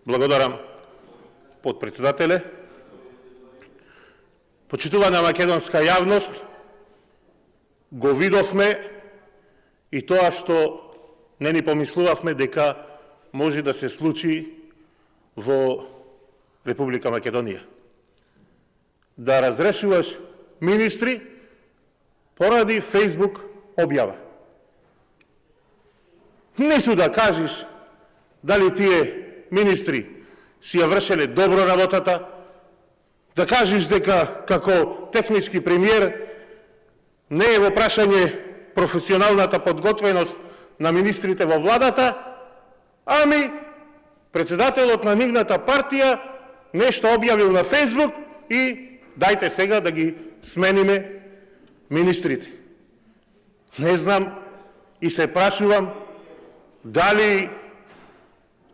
Благодарам, подпредседателе. Почитувана македонска јавност, го видовме и тоа што не ни помислувавме дека може да се случи во Република Македонија. Да разрешуваш министри поради Фейсбук објава. Ниту да кажеш дали тие министри си ја вршеле добро работата, да кажеш дека како технички премиер не е во прашање професионалната подготвеност на министрите во владата, ами председателот на нивната партија нешто објавил на Фейсбук и дајте сега да ги смениме министрите. Не знам и се прашувам дали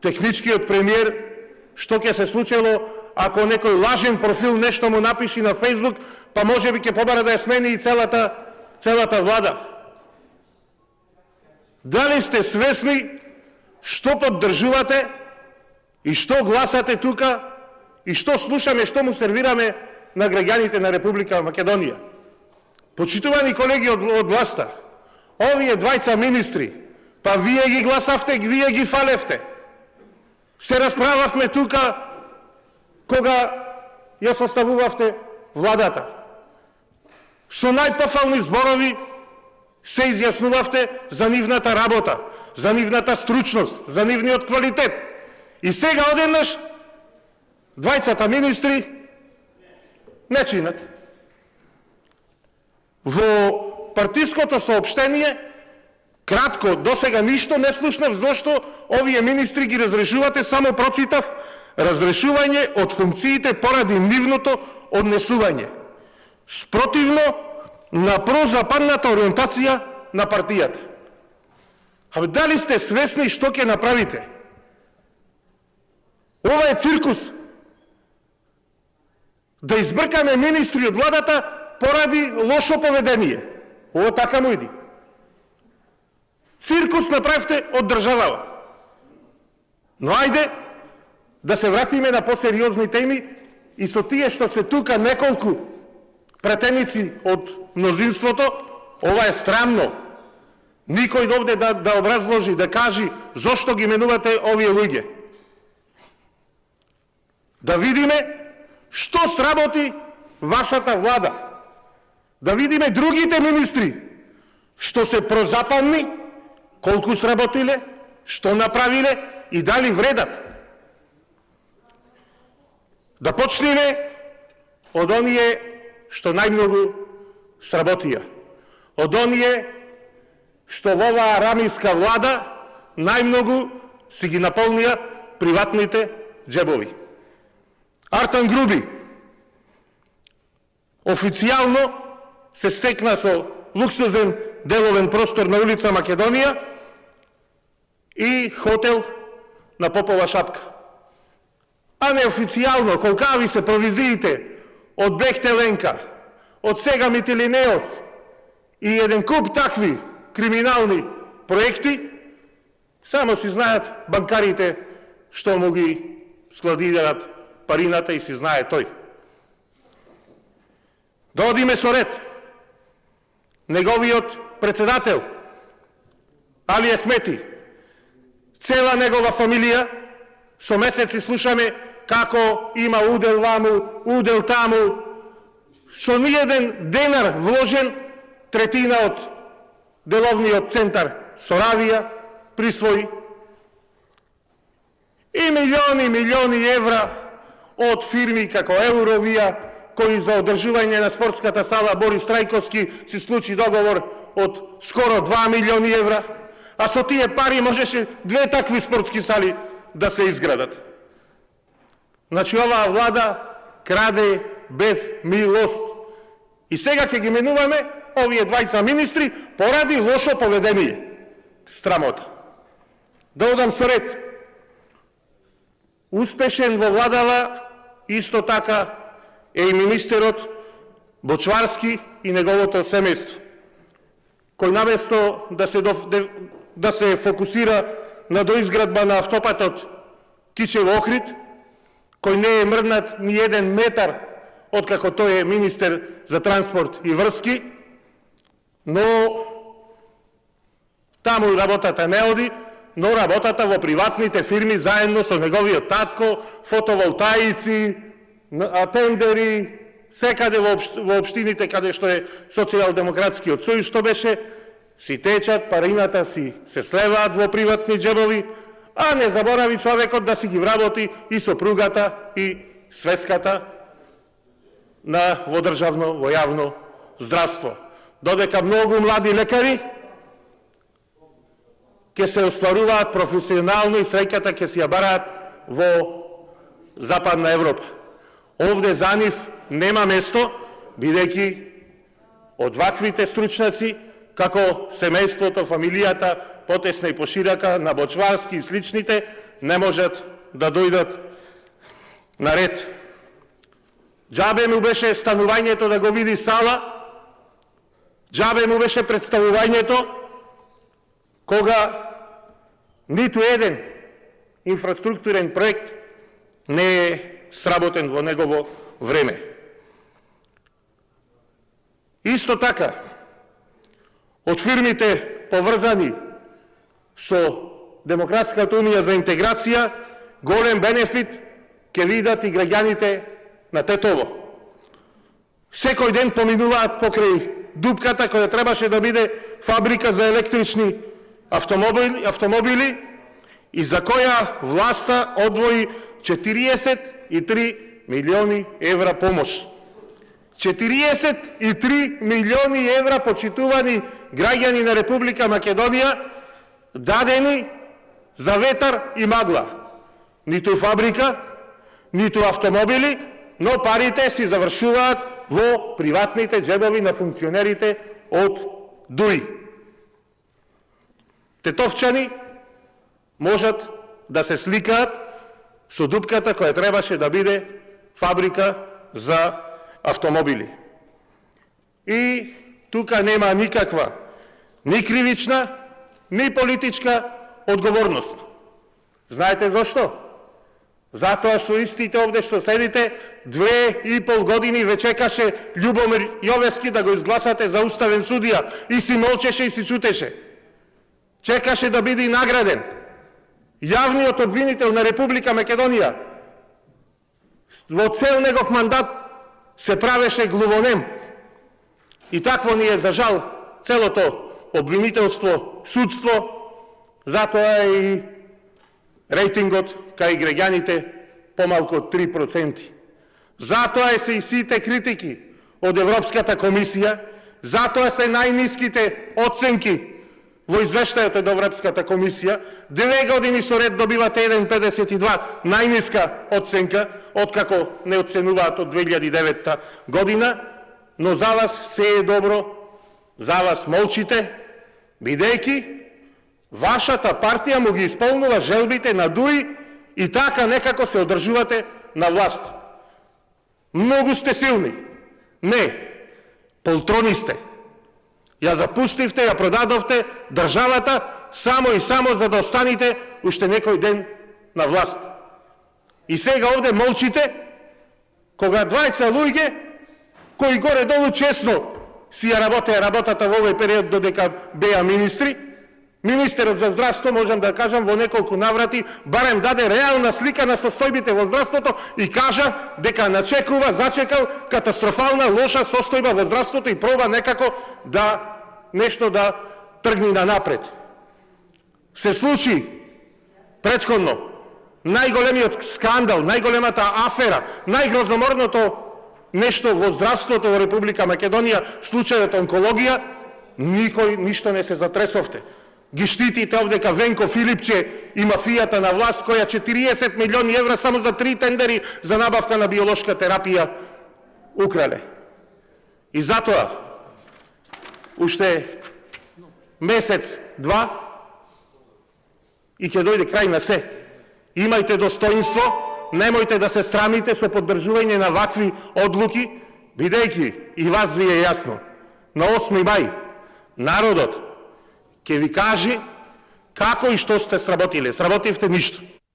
техничкиот премиер што ќе се случило ако некој лажен профил нешто му напиши на Фейсбук, па може би ќе побара да ја смени и целата влада. Дали сте свесни што поддржувате и што гласате тука и што слушаме, што му сервираме на граѓаните на Република Македонија? Почитувани колеги од власта, овие двајца министри, па вие ги гласавте, вие ги фалевте. Се расправавме тука кога ја составувавте владата. Со најпофални зборови се изјаснувавте за нивната работа, за нивната стручност, за нивниот квалитет. И сега одеднаш двајцата министри не чинат. Во партиското соопштение кратко, досега ништо не слушнав зошто овие министри ги разрешувате, само прочитав разрешување од функциите поради нивното однесување, спротивно на прозападната ориентација на партијата. А дали сте свесни што ќе направите? Ова е циркус. Да избркаме министри од владата поради лошо поведение. Ова така му иди. Циркус направите од државава. Но ајде да се вратиме на посериозни теми и со тие што се тука неколку пратеници од мнозинството, ова е срамно. Никој довде да образложи, да кажи зошто ги менувате овие луѓе. Да видиме што сработи вашата влада. Да видиме другите министри што се прозападни, колку сработиле, што направиле и дали вредат. Да почнеме од оние што најмногу сработија. Од оние што во оваа рамиска влада најмногу си ги наполнија приватните џебови. Артан Груби официјално се стекна со луксузен деловен простор на улица Македонија и хотел на Попова шапка. А неофицијално, колкави се провизиите од Бехтеленка, од Сега Митилинеос и еден куп такви криминални проекти, само си знаат банкарите што му ги складираат парината и си знае тој. Да одиме со ред. Неговиот председател, Али Ахмети, цела негова фамилија, со месеци слушаме како има удел ваму, удел таму, со ниеден денар вложен, третина од деловниот центар Соравија присвои и милиони евра од фирми како Евровија, кои за одржување на спортската сала Борис Трајковски си случи договор од скоро 2 милиони евра, а со тие пари можеше 2 такви спортски сали да се изградат. Значи, оваа влада краде без милост. И сега ќе ги менуваме овие двајца министри поради лошо поведение. Страмота. Да одам со ред. Успешен во владава исто така е и министерот Бочварски и неговото семејство, кој наместо да се фокусира на доизградба на автопатот Кичев Охрид, кој не е мрднат ни еден метар откако тој е министер за транспорт и врски, но таму работата не оди, но работата во приватните фирми заедно со неговиот татко, фотоволтаици, тендери, секаде во општините каде што е социјалдемократскиот сојуз што беше, си течат, парината си се слеваат во приватни джебови, а не заборави човекот да си ги вработи и сопругата и свеската во државно, во јавно здравство. Додека многу млади лекари ќе се остваруваат професионално и среќата ќе си ја бараат во Западна Европа. Овде за нив нема место, бидејќи од ваквите стручњаци, како семејството, фамилијата, потесна и поширака, на Бочварски и сличните, не можат да дојдат на ред. Џабе му беше станувањето да го види Сала, џабе му беше представувањето, кога ниту еден инфраструктурен проект не е сработен во негово време. Исто така, од фирмите поврзани со Демократската унија за интеграција, голем бенефит ќе видат и граѓаните на Тетово. Секој ден поминуваат покрај дупката која требаше да биде фабрика за електрични автомобили и за која власта одвои 43 милиони евра помош. 43 милиони евра, почитувани граѓани на Република Македонија, дадени за ветар и магла. Ниту фабрика, ниту автомобили, но парите си завршуваат во приватните джебови на функционерите од ДУИ. Тетовчани можат да се сликаат со дупката која требаше да биде фабрика за автомобили. И тука нема никаква ни кривична, ни политичка одговорност. Знаете зашто? Затоа што истите овде што седите 2,5 години ве чекаше Љубомир Јовески да го изгласате за уставен судија и си молчеше и си чутеше. Чекаше да биде награден. Јавниот обвинител на Република Македонија во цел негов мандат се правеше глувонем. И такво ни е, за жал, целото обвинителство, судство, затоа и рейтингот кај граѓаните помалку од 3%. Затоа се и сите критики од Европската комисија, затоа се најниските оценки во извештајот од Европската комисија. 2 години со ред добивате 1,52 најниска оценка, откако не оценуваат од 2009 година, но за вас се е добро, за вас молчите, бидејќи вашата партија му ги исполнува желбите на ДУИ и така некако се одржувате на власт. Многу сте силни. Не, полтрони сте. Ја запустивте, ја продадовте државата само и само за да останете уште некој ден на власт. И сега овде молчите, кога двајца луѓе, кои горе-долу честно си ја работеа работата во овој период додека беа министри, министерот за здравство, можам да кажам, во неколку наврати, барем даде реална слика на состојбите во здравството и кажа дека зачекал катастрофална, лоша состојба во здравството и проба некако да нешто да тргни на напред. Се случи претходно најголемиот скандал, најголемата афера, најгрозоморното нешто во здравството во Република Македонија, случајот онкологија, никој ништо не се затресовте. Ги штитите овдека Венко Филипче и мафијата на власт, која 40 милиони евра само за 3 тендери за набавка на биолошка терапија украле. И затоа, уште месец, два, и ќе дојде крај на се. Имајте достоинство, немојте да се срамите со поддржување на вакви одлуки, бидејќи и вас ви е јасно. На 8 мај народот ќе ви каже како и што сте сработиле. Сработивте ништо.